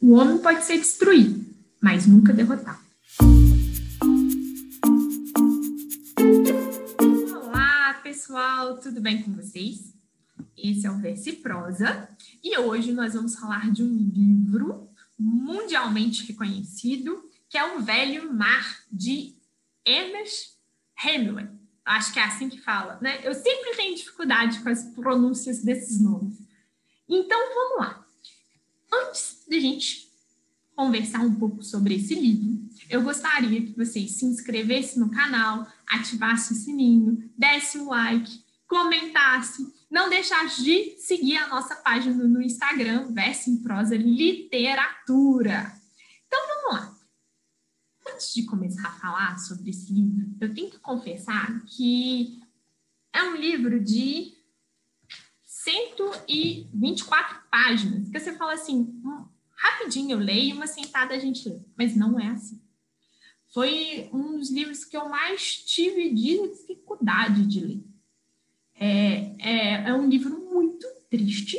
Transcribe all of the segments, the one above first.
O homem pode ser destruído, mas nunca derrotado. Olá, pessoal, tudo bem com vocês? Esse é o Verso e Prosa e hoje nós vamos falar de um livro mundialmente reconhecido, que é O Velho Mar, de Ernest Hemingway. Acho que é assim que fala, né? Eu sempre tenho dificuldade com as pronúncias desses nomes. Então, vamos lá. Antes de a gente conversar um pouco sobre esse livro, eu gostaria que vocês se inscrevessem no canal, ativassem o sininho, dessem o like, comentassem, não deixassem de seguir a nossa página no Instagram, Verso em Prosa Literatura. Então, vamos lá. Antes de começar a falar sobre esse livro, eu tenho que confessar que é um livro de 124 páginas, que você fala assim, rapidinho eu leio, uma sentada a gente lê, mas não é assim. Foi um dos livros que eu mais tive dificuldade de ler. É um livro muito triste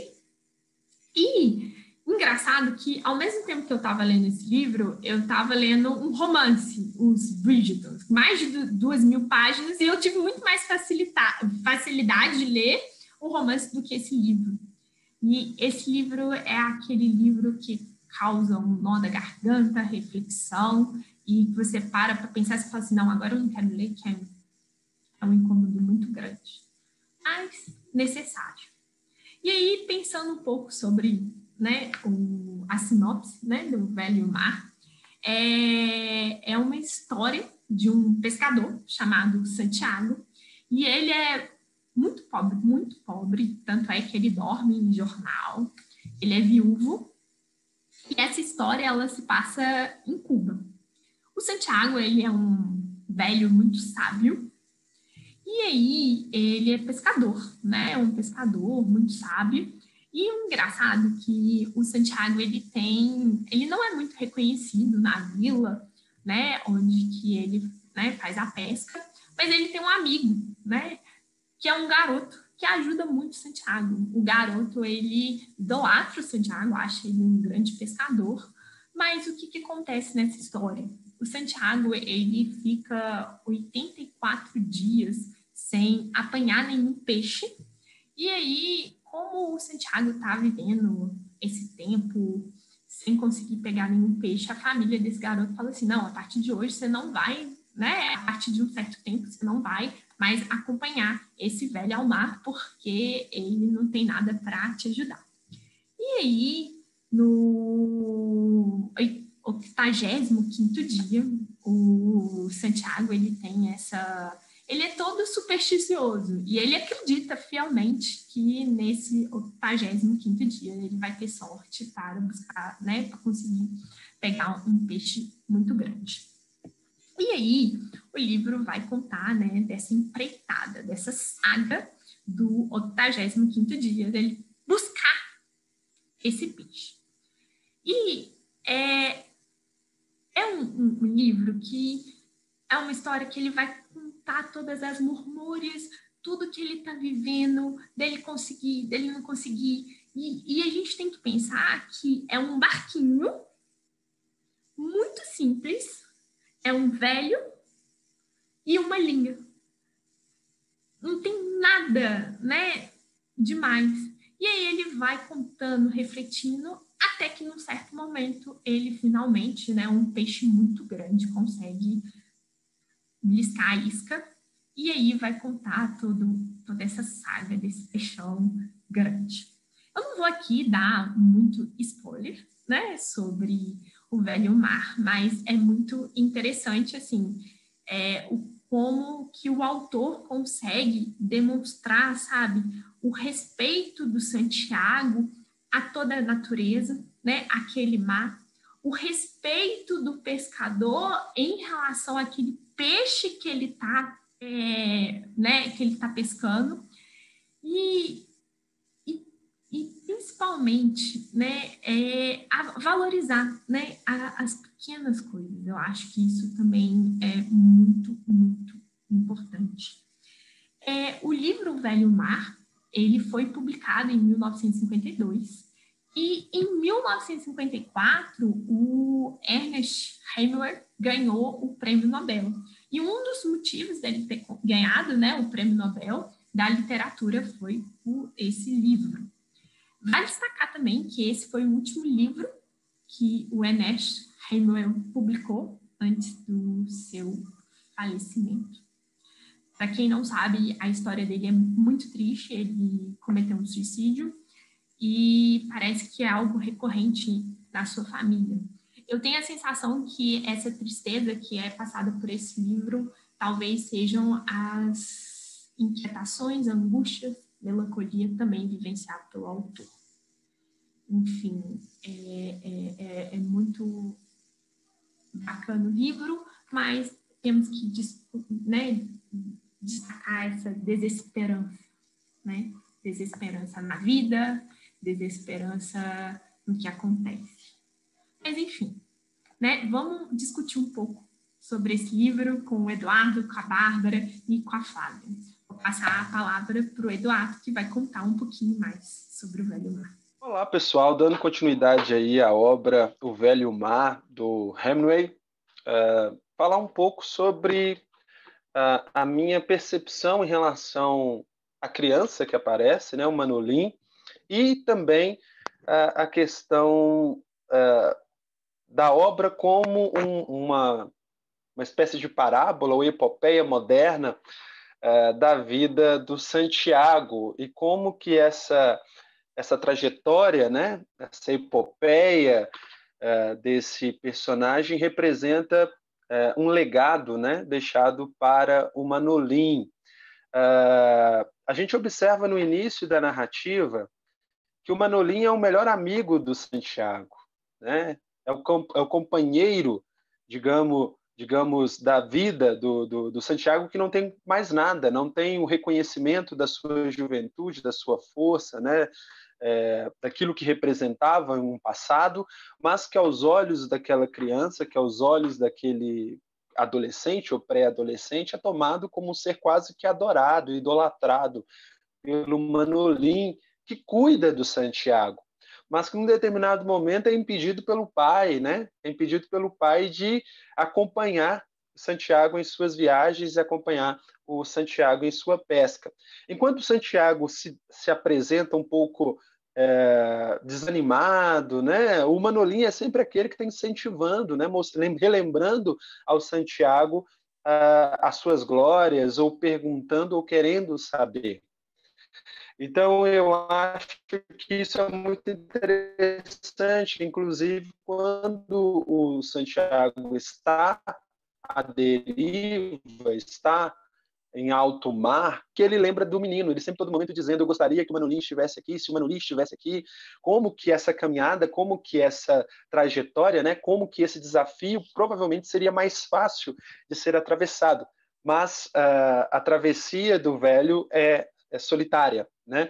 e engraçado que, ao mesmo tempo que eu estava lendo esse livro, eu estava lendo um romance, Os Bridgertons, mais de 2.000 páginas, e eu tive muito mais facilidade de ler o romance do que esse livro. E esse livro é aquele livro que causa um nó da garganta, reflexão, e você para pensar e fala assim, não, agora eu não quero ler, que é um incômodo muito grande, mas necessário. E aí, pensando um pouco sobre, né, a sinopse, né, do Velho Mar, é uma história de um pescador chamado Santiago, e ele é muito pobre, tanto é que ele dorme em jornal, ele é viúvo, e essa história ela se passa em Cuba. O Santiago, ele é um velho muito sábio, e aí ele é pescador, né? Um pescador muito sábio. E o engraçado é que o Santiago, ele não é muito reconhecido na vila, né? Onde que ele, né, faz a pesca, mas ele tem um amigo, né? Que é um garoto que ajuda muito o Santiago. O garoto, ele idolatra o Santiago, acha ele um grande pescador, mas o que acontece nessa história? O Santiago, ele fica 84 dias sem apanhar nenhum peixe, e aí, como o Santiago está vivendo esse tempo sem conseguir pegar nenhum peixe, a família desse garoto fala assim, não, a partir de hoje você não vai, né, a partir de um certo tempo você não vai mais acompanhar esse velho ao mar, porque ele não tem nada para te ajudar. E aí, no 85º dia, o Santiago, ele é todo supersticioso e ele acredita fielmente que nesse 85º dia ele vai ter sorte para buscar, né, para conseguir pegar um peixe muito grande. E aí, o livro vai contar, né, dessa empreitada, dessa saga do 85º dia, dele buscar esse peixe. E é um livro que é uma história que ele vai contar todas as murmúrias, tudo que ele está vivendo, dele conseguir, dele não conseguir. E a gente tem que pensar que é um barquinho muito simples, é um velho e uma linha. Não tem nada, né, demais. E aí ele vai contando, refletindo, até que num certo momento ele finalmente, né, um peixe muito grande, consegue beliscar a isca, e aí vai contar toda essa saga desse peixão grande. Eu não vou aqui dar muito spoiler, né, sobre o Velho Mar, mas é muito interessante, assim, como que o autor consegue demonstrar, sabe, o respeito do Santiago a toda a natureza, né, aquele mar, o respeito do pescador em relação àquele peixe que ele está né, que ele está pescando e principalmente, né, valorizar, né, as pequenas coisas. Eu acho que isso também é muito, muito importante. O livro Velho Mar, ele foi publicado em 1952 E em 1954, o Ernest Hemingway ganhou o Prêmio Nobel. E um dos motivos dele ter ganhado, né, o Prêmio Nobel da literatura foi por esse livro. Vale destacar também que esse foi o último livro que o Ernest Hemingway publicou antes do seu falecimento. Para quem não sabe, a história dele é muito triste. Ele cometeu um suicídio e parece que é algo recorrente na sua família. Eu tenho a sensação que essa tristeza que é passada por esse livro talvez sejam as inquietações, angústias, melancolia também vivenciada pelo autor. Enfim, é muito bacana o livro, mas temos que destacar essa desesperança, né? Desesperança na vida, desesperança no que acontece. Mas, enfim, né? Vamos discutir um pouco sobre esse livro com o Eduardo, com a Bárbara e com a Flávia. Vou passar a palavra para o Eduardo, que vai contar um pouquinho mais sobre o Velho Mar. Olá, pessoal. Dando continuidade aí à obra O Velho Mar, do Hemingway, falar um pouco sobre a minha percepção em relação à criança que aparece, né, o Manolin, e também a questão da obra como uma espécie de parábola ou epopeia moderna da vida do Santiago e como que essa trajetória, né, essa epopeia desse personagem representa um legado, né, deixado para o Manolin. A gente observa no início da narrativa que o Manolin é o melhor amigo do Santiago, né? É o companheiro, digamos, da vida do Santiago, que não tem mais nada, não tem o reconhecimento da sua juventude, da sua força, né? Daquilo que representava em um passado, mas que aos olhos daquela criança, que aos olhos daquele adolescente ou pré-adolescente, é tomado como um ser quase que adorado, idolatrado pelo Manolin, que cuida do Santiago, mas que em um determinado momento é impedido pelo pai, né? É impedido pelo pai de acompanhar o Santiago em suas viagens e acompanhar o Santiago em sua pesca. Enquanto o Santiago se apresenta um pouco desanimado, né? O Manolin é sempre aquele que está incentivando, né? Relembrando ao Santiago as suas glórias, ou perguntando ou querendo saber. Então, eu acho que isso é muito interessante, inclusive quando o Santiago está à deriva, está em alto mar, que ele lembra do menino, ele sempre todo momento dizendo: eu gostaria que o Manolin estivesse aqui, se o Manolin estivesse aqui, como que essa caminhada, como que essa trajetória, né, como que esse desafio provavelmente seria mais fácil de ser atravessado, mas a travessia do velho é solitária, né?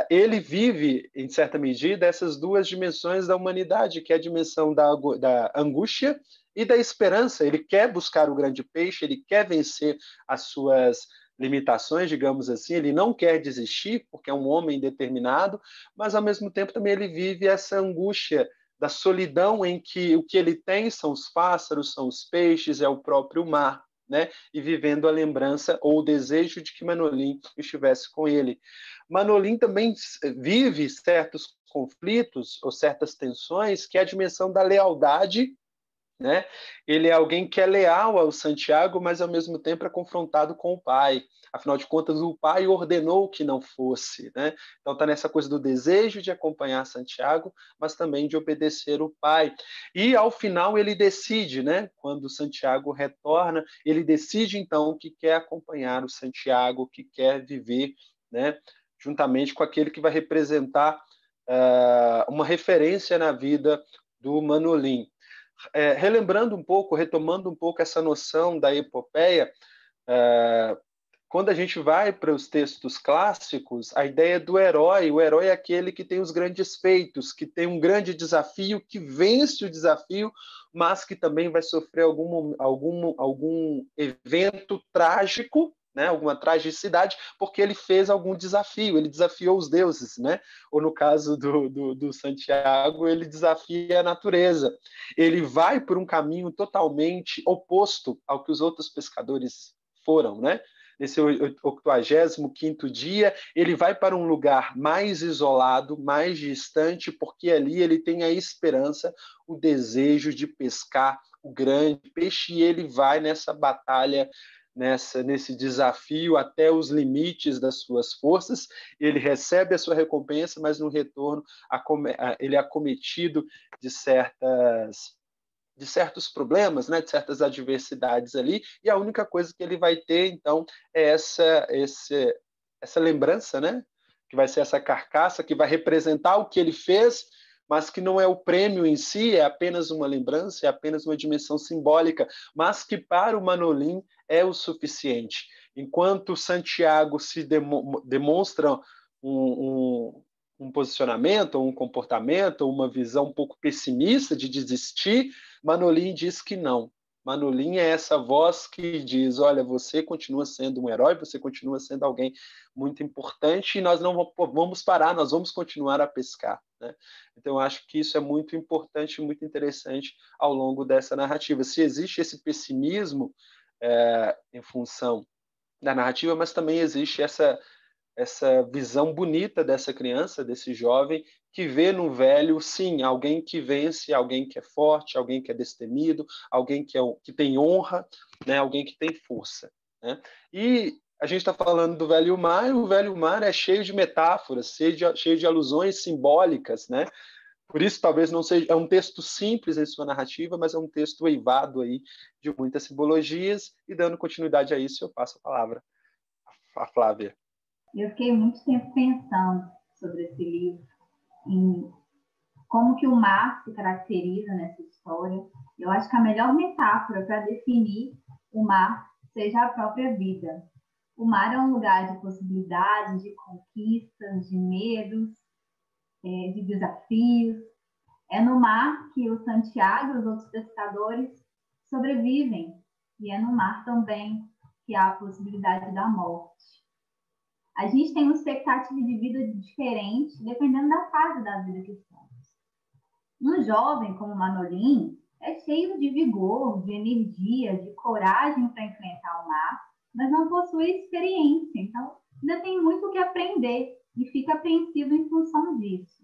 Ele vive, em certa medida, essas duas dimensões da humanidade, que é a dimensão da angústia e da esperança. Ele quer buscar o grande peixe, ele quer vencer as suas limitações, digamos assim, ele não quer desistir, porque é um homem determinado, mas, ao mesmo tempo, também ele vive essa angústia da solidão em que o que ele tem são os pássaros, são os peixes, é o próprio mar, né? E vivendo a lembrança ou o desejo de que Manolin estivesse com ele. Manolin também vive certos conflitos ou certas tensões, que é a dimensão da lealdade, né? Ele é alguém que é leal ao Santiago, mas ao mesmo tempo é confrontado com o pai. Afinal de contas, o pai ordenou que não fosse, né? Então está nessa coisa do desejo de acompanhar Santiago, mas também de obedecer o pai. E ao final ele decide, né? Quando Santiago retorna, ele decide então que quer acompanhar o Santiago, que quer viver, né? Juntamente com aquele que vai representar uma referência na vida do Manolin. Relembrando um pouco, retomando um pouco essa noção da epopeia, quando a gente vai para os textos clássicos, a ideia do herói, o herói é aquele que tem os grandes feitos, que tem um grande desafio, que vence o desafio, mas que também vai sofrer algum evento trágico, né, alguma tragicidade, porque ele fez algum desafio, ele desafiou os deuses, né? Ou no caso do Santiago, ele desafia a natureza. Ele vai por um caminho totalmente oposto ao que os outros pescadores foram, né? Nesse 85º dia, ele vai para um lugar mais isolado, mais distante, porque ali ele tem a esperança, o desejo de pescar o grande peixe, e ele vai nessa batalha, nesse desafio até os limites das suas forças. Ele recebe a sua recompensa, mas no retorno ele é acometido de certos problemas, né, de certas adversidades ali, e a única coisa que ele vai ter, então, é essa lembrança, né, que vai ser essa carcaça, que vai representar o que ele fez, mas que não é o prêmio em si, é apenas uma lembrança, é apenas uma dimensão simbólica, mas que para o Manolín é o suficiente. Enquanto Santiago se demonstra um posicionamento, um comportamento, uma visão um pouco pessimista de desistir, Manolín diz que não. Manolín é essa voz que diz, olha, você continua sendo um herói, você continua sendo alguém muito importante e nós não vamos parar, nós vamos continuar a pescar, né? Então, eu acho que isso é muito importante e muito interessante ao longo dessa narrativa. Se existe esse pessimismo em função da narrativa, mas também existe essa visão bonita dessa criança, desse jovem, que vê no velho, sim, alguém que vence, alguém que é forte, alguém que é destemido, alguém que tem honra, né? Alguém que tem força, né? E a gente está falando do Velho Mar, e o Velho Mar é cheio de metáforas, cheio de alusões simbólicas, né? Por isso, talvez não seja, é um texto simples em sua narrativa, mas é um texto eivado aí de muitas simbologias, e dando continuidade a isso, eu passo a palavra à Flávia. Eu fiquei muito tempo pensando sobre esse livro, em como que o mar se caracteriza nessa história. Eu acho que a melhor metáfora para definir o mar seja a própria vida. O mar é um lugar de possibilidades, de conquistas, de medos, de desafios. É no mar que o Santiago e os outros pescadores sobrevivem. E é no mar também que há a possibilidade da morte. A gente tem uma expectativa de vida diferente, dependendo da fase da vida que estamos. Um jovem como Manolín é cheio de vigor, de energia, de coragem para enfrentar o mar, mas não possui experiência, então ainda tem muito o que aprender e fica apreensivo em função disso.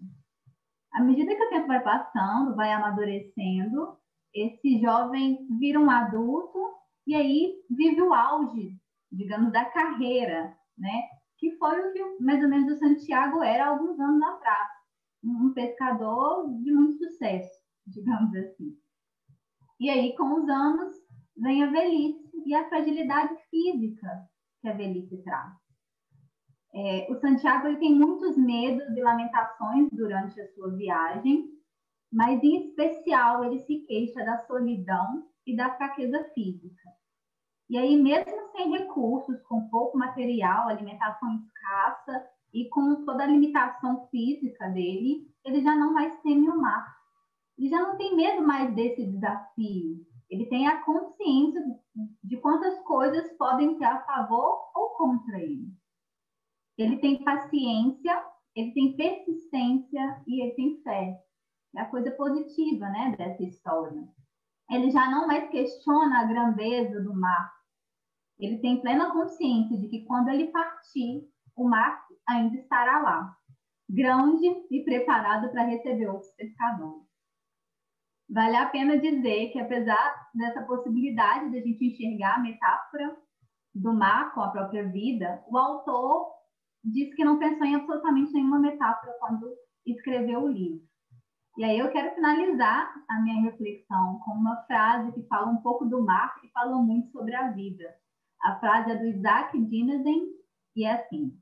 À medida que o tempo vai passando, vai amadurecendo, esse jovem vira um adulto e aí vive o auge, digamos, da carreira, né? Que foi o que mais ou menos o Santiago era há alguns anos atrás. Um pescador de muito sucesso, digamos assim. E aí, com os anos, vem a velhice e a fragilidade física que a velhice traz. O Santiago ele tem muitos medos e lamentações durante a sua viagem, mas em especial ele se queixa da solidão e da fraqueza física. E aí, mesmo sem recursos, com pouco material, alimentação escassa e com toda a limitação física dele, ele já não mais teme o mar. Ele já não tem medo mais desse desafio. Ele tem a consciência de quantas coisas podem ser a favor ou contra ele. Ele tem paciência, ele tem persistência e ele tem fé. É a coisa positiva, né, dessa história. Ele já não mais questiona a grandeza do mar. Ele tem plena consciência de que quando ele partir, o mar ainda estará lá, grande e preparado para receber outros pescadores. Vale a pena dizer que, apesar dessa possibilidade de a gente enxergar a metáfora do mar com a própria vida, o autor diz que não pensou em absolutamente nenhuma metáfora quando escreveu o livro. E aí eu quero finalizar a minha reflexão com uma frase que fala um pouco do mar e fala muito sobre a vida. A frase é do Isaac Dinesen e é assim: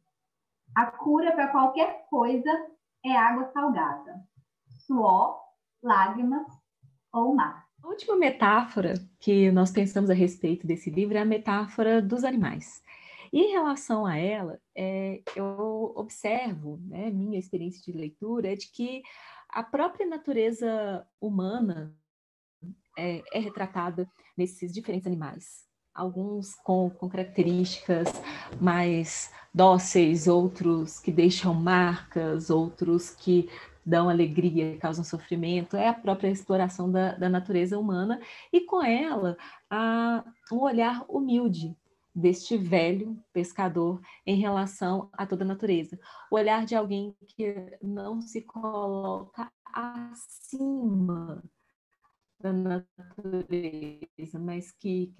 a cura para qualquer coisa é água salgada, suor, lágrimas ou mar. A última metáfora que nós pensamos a respeito desse livro é a metáfora dos animais. E em relação a ela, eu observo, né, minha experiência de leitura é de que a própria natureza humana é retratada nesses diferentes animais. alguns com características mais dóceis, outros que deixam marcas, outros que dão alegria, causam sofrimento, é a própria exploração da natureza humana, e com ela um olhar humilde deste velho pescador em relação a toda a natureza. O olhar de alguém que não se coloca acima da natureza, mas que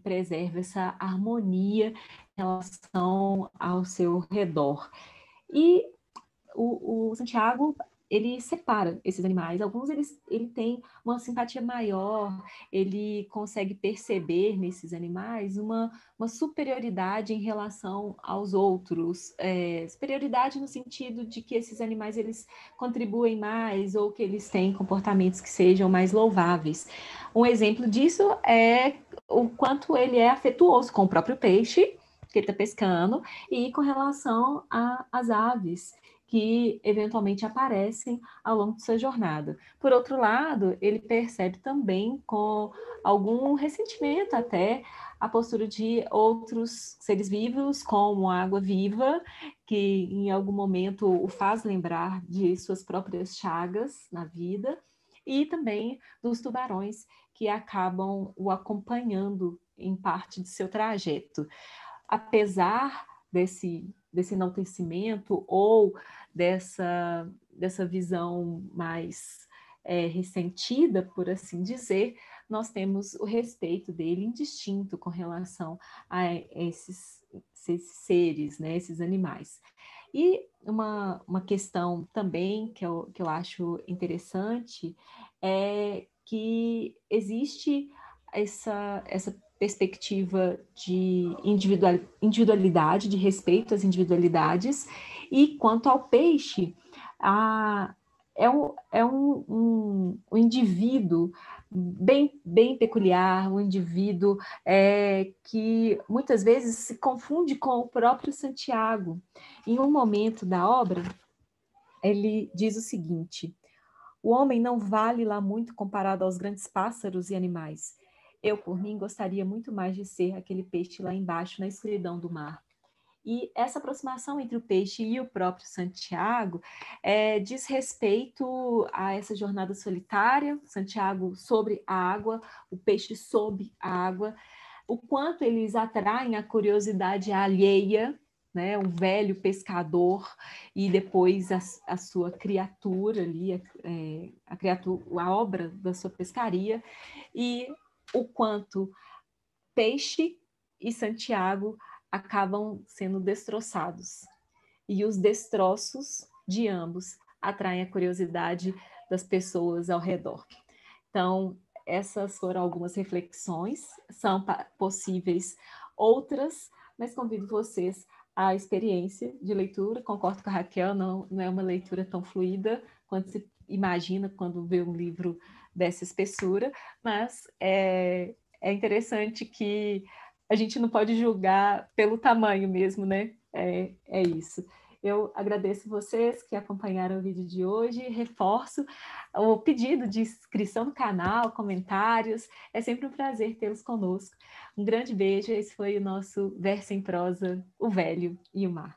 preserva essa harmonia em relação ao seu redor. E o Santiago, ele separa esses animais. Alguns ele tem uma simpatia maior, ele consegue perceber nesses animais uma superioridade em relação aos outros. Superioridade no sentido de que esses animais eles contribuem mais ou que eles têm comportamentos que sejam mais louváveis. Um exemplo disso é o quanto ele é afetuoso com o próprio peixe que ele está pescando e com relação às aves que eventualmente aparecem ao longo de sua jornada. Por outro lado, ele percebe também com algum ressentimento até a postura de outros seres vivos, como a água-viva, que em algum momento o faz lembrar de suas próprias chagas na vida, e também dos tubarões que acabam o acompanhando em parte de seu trajeto. Apesar desse enaltecimento ou dessa visão mais ressentida, por assim dizer, nós temos o respeito dele indistinto com relação a esses seres, né, esses animais. E uma questão também que eu acho interessante é que existe essa perspectiva de individualidade, de respeito às individualidades, e quanto ao peixe, é um indivíduo bem peculiar, um indivíduo que muitas vezes se confunde com o próprio Santiago. Em um momento da obra, ele diz o seguinte: o homem não vale lá muito comparado aos grandes pássaros e animais. Eu, por mim, gostaria muito mais de ser aquele peixe lá embaixo, na escuridão do mar. E essa aproximação entre o peixe e o próprio Santiago diz respeito a essa jornada solitária, Santiago sobre a água, o peixe sob a água, o quanto eles atraem a curiosidade alheia, né, um velho pescador e depois a sua criatura ali, a obra da sua pescaria, e o quanto peixe e Santiago acabam sendo destroçados. E os destroços de ambos atraem a curiosidade das pessoas ao redor. Então, essas foram algumas reflexões, são possíveis outras, mas convido vocês à experiência de leitura. Concordo com a Raquel, não é uma leitura tão fluida quanto se imagina quando vê um livro dessa espessura, mas é interessante que a gente não pode julgar pelo tamanho mesmo, né? É isso. Eu agradeço vocês que acompanharam o vídeo de hoje, reforço o pedido de inscrição no canal, comentários, é sempre um prazer tê-los conosco. Um grande beijo, esse foi o nosso Verso em Prosa, o Velho e o Mar.